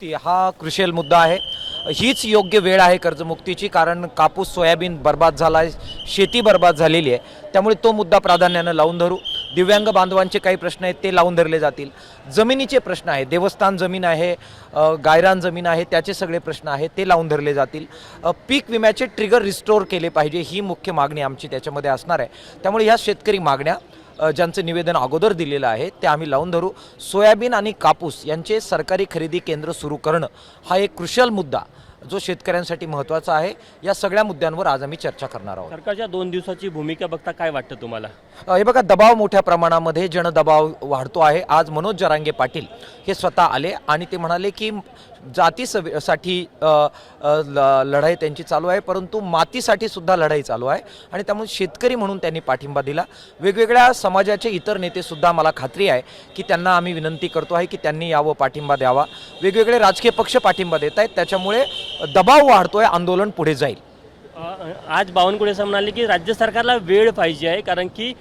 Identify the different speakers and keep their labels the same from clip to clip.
Speaker 1: हा क्रुशियल मुद्दा आहे। हीच योग्य वेळ आहे कर्जमुक्तीची, कारण कापूस सोयाबीन बर्बाद झाला आहे, शेती बर्बाद झालेली आहे। त्यामुळे तो मुद्दा प्राधान्याने लावून धरू। दिव्यांग बांधवांचे काही प्रश्न आहेत ते लावून धरले जातील। जमिनीचे प्रश्न आहे, देवस्थान जमीन आहे, गायरान जमीन आहे, त्याचे सगळे प्रश्न आहेत ते लावून धरले जातील। पीक विम्याचे ट्रिगर रिस्टोर केले पाहिजे, ही मुख्य मागणी आमची त्याच्यामध्ये असणार आहे। त्यामुळे ह्या शेतकरी मागण्या ज्यांचं निवेदन अगोदर दिलेलं आहे ते आम्ही लावून धरू। सोयाबीन आणि कापूस यांचे सरकारी खरेदी केंद्र सुरू करणं हा एक क्रुशियल मुद्दा जो शेतकऱ्यांसाठी महत्त्वाचा आहे। या सगळ्या मुद्द्यांवर आज आम्ही चर्चा करणार आहोत।
Speaker 2: सरकारच्या 2 दिवसाची भूमिका बघता काय वाटतं तुम्हाला?
Speaker 1: हे बघा, दबाव मोठ्या प्रमाणामध्ये जनदबाव वाढतो आहे। आज मनोज जरांगे पाटील हे स्वतः आले आणि ते म्हणाले की जातीसाठी लढाई त्यांची चालू आहे, परंतु मातीसाठी सुद्धा लढाई चालू आहे आणि त्यामुळे शेतकरी म्हणून त्यांनी पाठिंबा दिला। वेगवेगळ्या समाजाचे इतर नेते सुद्धा, मला खात्री आहे की त्यांना आम्ही विनंती करतो आहे की त्यांनी यावं, पाठिंबा द्यावा। वेगवेगळे राजकीय पक्ष पाठिंबा देत आहेत, त्याच्यामुळे दबाव वाढतोय, आंदोलन पुढे जाईल।
Speaker 2: आज बावनकुळे असं म्हणाले की राज्य सरकारला वेळ पाहिजे आहे, कारण की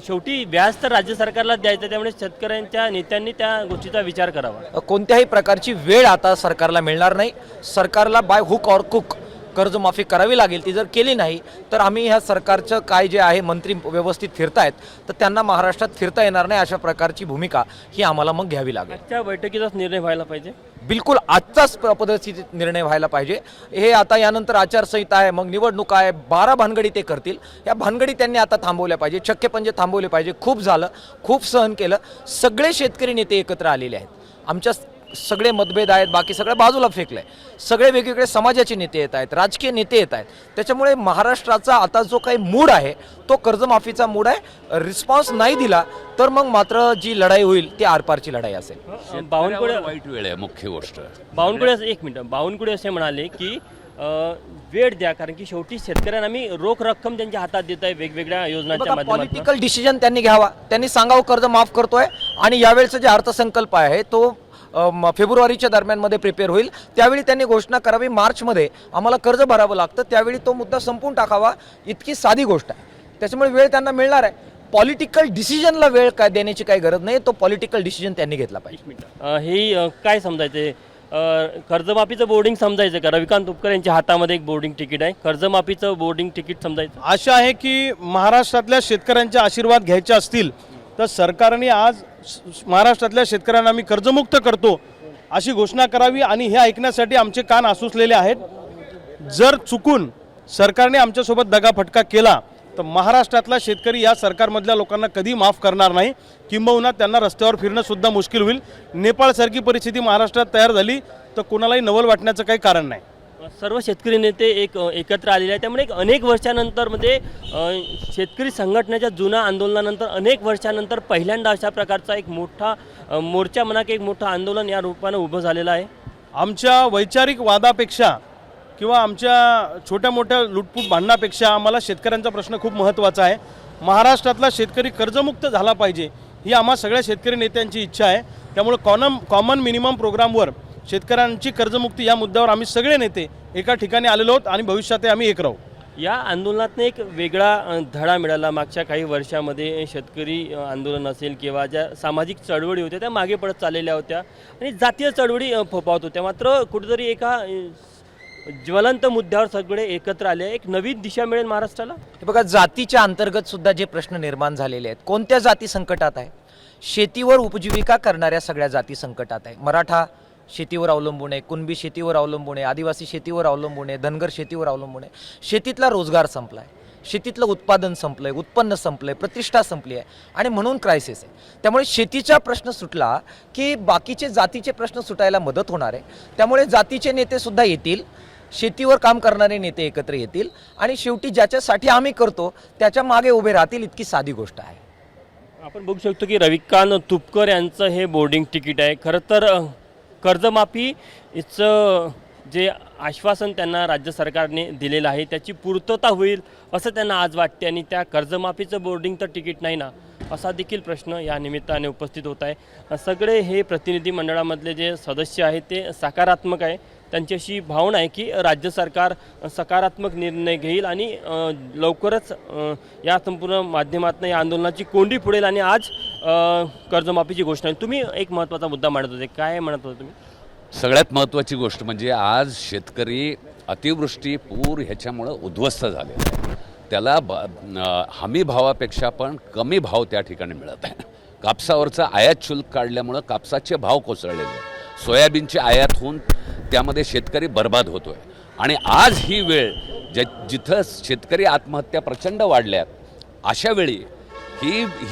Speaker 2: शेवटी व्याज तर राज्य सरकारला द्यायचं, त्यामुळे शेतकऱ्यांच्या नेत्यांनी त्या गोष्टीचा विचार करावा।
Speaker 1: कोणत्याही प्रकारची वेळ आता सरकारला मिळणार नाही। सरकारला बाय हुक ऑर कुक कर्जमाफी करावी लागेल। ती जर केली नाही तर आम्ही ह्या सरकारचं काय जे आहे, मंत्री व्यवस्थित फिरतायत तर त्यांना महाराष्ट्रात फिरता येणार नाही, अशा प्रकारची भूमिका ही आम्हाला मग घ्यावी लागेल।
Speaker 2: आजच्या बैठकीचाच निर्णय व्हायला पाहिजे,
Speaker 1: बिलकुल आजचाच पद्धतीत निर्णय व्हायला पाहिजे। हे आता यानंतर आचारसंहिता आहे, मग निवडणूक आहे, 12 भानगडी ते करतील। या भानगडी त्यांनी आता थांबवल्या पाहिजे, शक्य म्हणजे थांबवले पाहिजे। खूप झालं, खूप सहन केलं। सगळे शेतकरी नेते एकत्र आलेले आहेत। आमच्या सगळे मतभेद आहेत, बाकी सगळं बाजूला फेकलंय। सगळे वेगवेगळे समाजाचे नेते येत आहेत, राजकीय नेते येत आहेत। त्याच्यामुळे महाराष्ट्राचा आता जो काही मूड आहे तो कर्जमाफीचा मूड आहे। रिस्पॉन्स नाही दिला तर मग मात्र जी लढाई होईल ती आरपारची लढाई असेल।
Speaker 2: बावनकुळे
Speaker 3: वाईट वेळ आहे मुख्य गोष्ट।
Speaker 2: एक मिनिट, बावनकुळे असे म्हणाले की वेळ द्या, कारण की शेवटी शेतकऱ्यांना आम्ही रोख रक्कम त्यांच्या हातात देत आहे वेगवेगळ्या योजनांच्या माध्यमातून।
Speaker 1: पॉलिटिकल डिसिजन त्यांनी घ्यावा, त्यांनी सांगावं कर्ज माफ करतोय आणि यावेळेचा जे अर्थसंकल्प आहे तो फेब्रुवारीच्या दरम्यानमध्ये प्रिपेअर होईल। त्यावेळी त्यांनी घोषणा करावी मार्चमध्ये आम्हाला कर्ज भरावं लागतं, त्यावेळी तो मुद्दा संपून टाकावा। इतकी साधी गोष्ट आहे, त्याच्यामुळे वेळ त्यांना मिळणार आहे। पॉलिटिकल डिसिजनला वेळ काय देण्याची काही गरज नाही, तो पॉलिटिकल डिसिजन त्यांनी घेतला पाहिजे।
Speaker 2: हे काय समजायचे, कर्जमाफीचं बोर्डिंग समजायचं का? रविकांत तुपकर यांच्या हातामध्ये एक बोर्डिंग तिकीट आहे, कर्जमाफीचं बोर्डिंग तिकीट समजायचं?
Speaker 4: आशा आहे की महाराष्ट्रातल्या शेतकऱ्यांचे आशीर्वाद घ्यायचे असतील तर सरकारने आज महाराष्ट्रातल्या शेतकऱ्यांना आम्ही कर्जमुक्त करतो अशी घोषणा करावी आणि हे ऐकण्यासाठी आमचे कान आसुसलेले आहेत। जर चुकून सरकारने आमच्यासोबत दगाफटका केला तर महाराष्ट्रातला शेतकरी या सरकारमधल्या लोकांना कधी माफ करणार नाही, किंबहुना त्यांना रस्त्यावर फिरणं सुद्धा मुश्किल होईल। नेपाळसारखी परिस्थिती महाराष्ट्रात तयार झाली तर कोणालाही नवल वाटण्याचं काही कारण नाही।
Speaker 2: सर्व शेतकरी नेते एकत्र आलेले आहेत, त्यामुळे अनेक वर्षानंतर म्हणजे शेतकरी संघटनेच्या जुन्या आंदोलनानंतर अनेक वर्षानंतर पहिल्यांदा अशा प्रकारचा एक मोठा मोर्चा म्हणा की एक मोठं आंदोलन या रूपानं उभं झालेलं आहे।
Speaker 4: आमच्या वैचारिक वादापेक्षा किंवा आमच्या छोट्या मोठ्या लुटपूट भांडणापेक्षा आम्हाला शेतकऱ्यांचा प्रश्न खूप महत्त्वाचा आहे। महाराष्ट्रातला शेतकरी कर्जमुक्त झाला पाहिजे ही आम्हा सगळ्या शेतकरी नेत्यांची इच्छा आहे। त्यामुळे कॉमन मिनिमम प्रोग्रामवर शेतकऱ्यांची कर्जमुक्ती या मुद्द्यावर आम्ही सगळे नेते एका ठिकाणी आलेलो आहोत आणि भविष्यातही आम्ही एक राहू।
Speaker 2: या आंदोलनातनं एक वेगळा धडा मिळाला। मागच्या काही वर्षामध्ये शेतकरी आंदोलन असेल किंवा ज्या सामाजिक चळवळी होत्या त्या मागे पडत चाललेल्या होत्या आणि जातीय चळवळी फोफावत होत्या, मात्र कुठेतरी एका ज्वलंत मुद्द्यावर सगळे एकत्र आले। एक नवीन दिशा मिळेल महाराष्ट्राला।
Speaker 1: हे बघा, जातीच्या अंतर्गत सुद्धा जे प्रश्न निर्माण झालेले आहेत, कोणत्या जाती संकटात आहे? शेतीवर उपजीविका करणाऱ्या सगळ्या जाती संकटात आहे। मराठा शेतीवर अवलंबून आहे, कुणबी शेतीवर अवलंबून आहे, आदिवासी शेतीवर अवलंबून आहे, धनगर शेतीवर अवलंबून आहे। शेतीतला रोजगार संपलाय, शेतीतलं उत्पादन संपलंय, उत्पन्न संपलंय, प्रतिष्ठा संपली आहे आणि म्हणून क्रायसिस आहे। त्यामुळे शेतीचा प्रश्न सुटला की बाकीचे जातीचे प्रश्न सुटायला मदत होणार आहे। त्यामुळे जातीचे नेते सुद्धा येतील, शेतीवर काम करणारे नेते एकत्र येतील आणि शेवटी ज्याच्यासाठी आम्ही करतो त्याच्या मागे उभे राहतील। इतकी साधी गोष्ट आहे।
Speaker 2: आपण बघू शकतो की रविकांत तुपकर यांचं हे बोर्डिंग तिकीट आहे। खरं तर कर्जमाफीचं जे आश्वासन त्यांना राज्य सरकारने दिलेलं आहे त्याची पूर्तता होईल असं त्यांना आज वाटते आणि त्या कर्जमाफीचं बोर्डिंग तर तिकीट नाही ना, असा देखील प्रश्न या निमित्ताने उपस्थित होत आहे। सगळे हे प्रतिनिधी मंडळामधले जे सदस्य आहेत ते सकारात्मक आहे, त्यांच्याशी भावना आहे की राज्य सरकार सकारात्मक निर्णय घेईल आणि लवकरच या संपूर्ण माध्यमातून या आंदोलनाची कोंडी फुडेल आणि आज कर्जमाफीची घोषणा आहे। तुम्ही एक महत्त्वाचा मुद्दा मांडत होते, काय म्हणत होते तुम्ही?
Speaker 3: सगळ्यात महत्त्वाची गोष्ट म्हणजे आज शेतकरी अतिवृष्टी पूर ह्याच्यामुळं उद्ध्वस्त झालेला आहे. त्याला हमी भावापेक्षा पण कमी भाव त्या ठिकाणी मिळत आहे. कापसावरचं आयात शुल्क काढल्यामुळं कापसाचे भाव कोसळलेले आहेत. सोयाबीनची आयात होऊन त्यामध्ये शेतकरी बर्बाद होतोय. आणि आज ही वेळ जिथं शेतकरी आत्महत्या प्रचंड वाढल्यात, अशा वेळी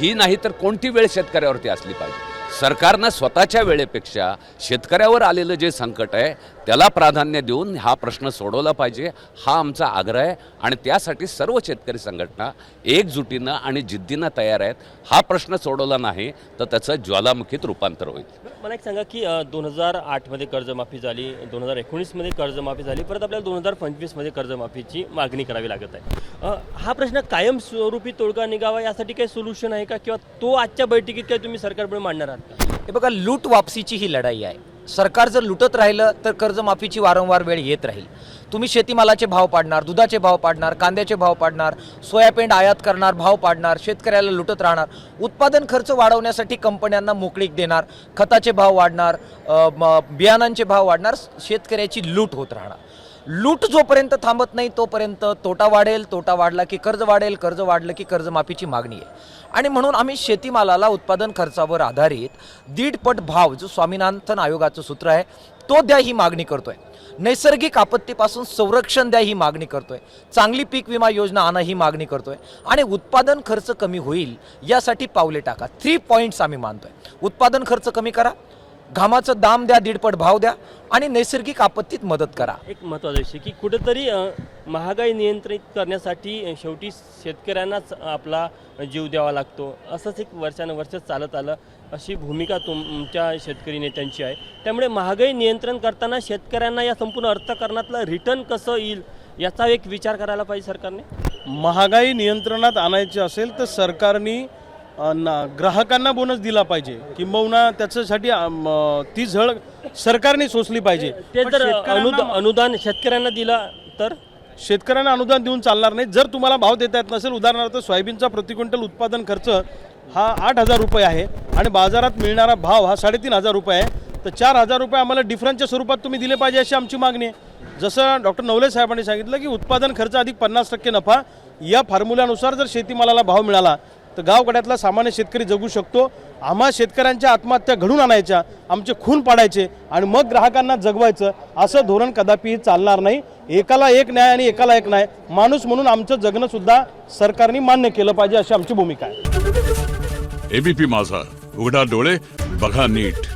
Speaker 3: ही नाही तर कोणती वेळ शेतकऱ्यावरती असली पाहिजे. सरकारनं स्वतःच्या वेळेपेक्षा शेतकऱ्यावर आलेलं जे संकट आहे त्याला प्राधान्य देऊन हा प्रश्न सोडवला पाहिजे, हा आमचा आग्रह आहे. आणि त्यासाठी सर्व शेतकरी संघटना एकजुटीनं आणि जिद्दीनं तयार आहेत. हा प्रश्न सोडवला नाही तर त्याचं ज्वालामुखीत रूपांतर होईल.
Speaker 2: मला एक सांगा की 2008मध्ये कर्जमाफी झाली, 2019मध्ये कर्जमाफी झाली, परत आपल्याला 2025मध्ये कर्जमाफीची मागणी करावी लागत आहे. हा प्रश्न कायमस्वरूपी तोडगा निघावा यासाठी काही सोल्युशन आहे का, किंवा तो आजच्या बैठकीत काय तुम्ही सरकारपुढे मांडणार आहात?
Speaker 1: हे बघा, लूट वापसीची ही लढाई आहे. सरकार जर लुटत राहिलं तर कर्जमाफीची वारंवार वेळ येत राहील. तुम्ही शेतीमालाचे भाव पाडणार, दुधाचे भाव पाडणार, कांद्याचे भाव पाडणार, सोयाबीन आयात करणार, भाव पाडणार, शेतकऱ्याला लुटत राहणार. उत्पादन खर्च वाढवण्यासाठी कंपन्यांना मोकळीक देणार, खताचे भाव वाढणार, बियाणांचे भाव वाढणार, शेतकऱ्याची लूट होत राहणार. लूट जोपर्यंत थांबत नाही तोपर्यंत तोटा वाढेल, तोटा वाढला की कर्ज वाढेल, कर्ज वाढलं की कर्जमाफीची मागणी आहे. आणि म्हणून आम्ही शेतीमालाला उत्पादन खर्चावर आधारित 1.5 भाव, जो स्वामीनाथन आयोगाचं सूत्र आहे, तो द्या ही मागणी करतोय. नैसर्गिक आपत्तीपासून संरक्षण द्या ही मागणी करतोय. चांगली पीक विमा योजना आणा ही मागणी करतोय. आणि उत्पादन खर्च कमी होईल यासाठी पावले टाका. 3 पॉईंट्स आम्ही मानतोय. उत्पादन खर्च कमी करा, घामाचं दाम द्या, 1.5 भाव द्या, आणि नैसर्गिक आपत्तीत मदत करा.
Speaker 2: एक महत्त्वाचा विषय की कुठेतरी महागाई नियंत्रित करण्यासाठी शेवटी शेतकऱ्यांनाच आपला जीव द्यावा लागतो, असंच एक वर्षानुवर्ष चालत आलं. अशी भूमिका तुमच्या शेतकरी नेत्यांची आहे. त्यामुळे महागाई नियंत्रण करताना शेतकऱ्यांना या संपूर्ण अर्थकारणातलं रिटर्न कसं येईल याचा एक विचार करायला पाहिजे सरकारने.
Speaker 4: महागाई नियंत्रणात आणायची असेल तर सरकारने ग्राहकांना बोनस दिला पाहिजे, किंबहुना त्याच्यासाठी ती झळ सरकारने सोसली पाहिजे.
Speaker 2: ते
Speaker 4: पण
Speaker 2: जर
Speaker 4: शेतकऱ्यांना
Speaker 2: अनुदान शेतकऱ्यांना दिला तर
Speaker 4: शेतकऱ्यांना अनुदान देऊन चालणार नाही. जर तुम्हाला भाव देता येत नसेल, उदाहरणार्थ सोयाबीनचा प्रति क्विंटल उत्पादन खर्च हा 8,000 रुपये आहे आणि बाजारात मिळणारा भाव हा 3,500 रुपये आहे, तर 4,000 रुपये आम्हाला डिफरन्सच्या स्वरूपात तुम्ही दिले पाहिजे अशी आमची मागणी आहे. जसं डॉक्टर नवले साहेबांनी सांगितलं की उत्पादन खर्च अधिक 50% नफा या फॉर्म्युल्यानुसार जर शेतीमालाला भाव मिळाला तर गावकड्यातला सामान्य शेतकरी जगू शकतो. आम्हा शेतकऱ्यांच्या आत्महत्या घडून आणायच्या, आमचे खून पाडायचे आणि मग ग्राहकांना जगवायचं, असं धोरण कदापिही चालणार नाही. एकाला एक न्याय आणि एकाला एक न्याय, माणूस म्हणून आमचं जगणं सुद्धा सरकारने मान्य केलं पाहिजे अशी आमची भूमिका आहे.
Speaker 5: एबीपी माझा, उघडा डोळे बघा नीट.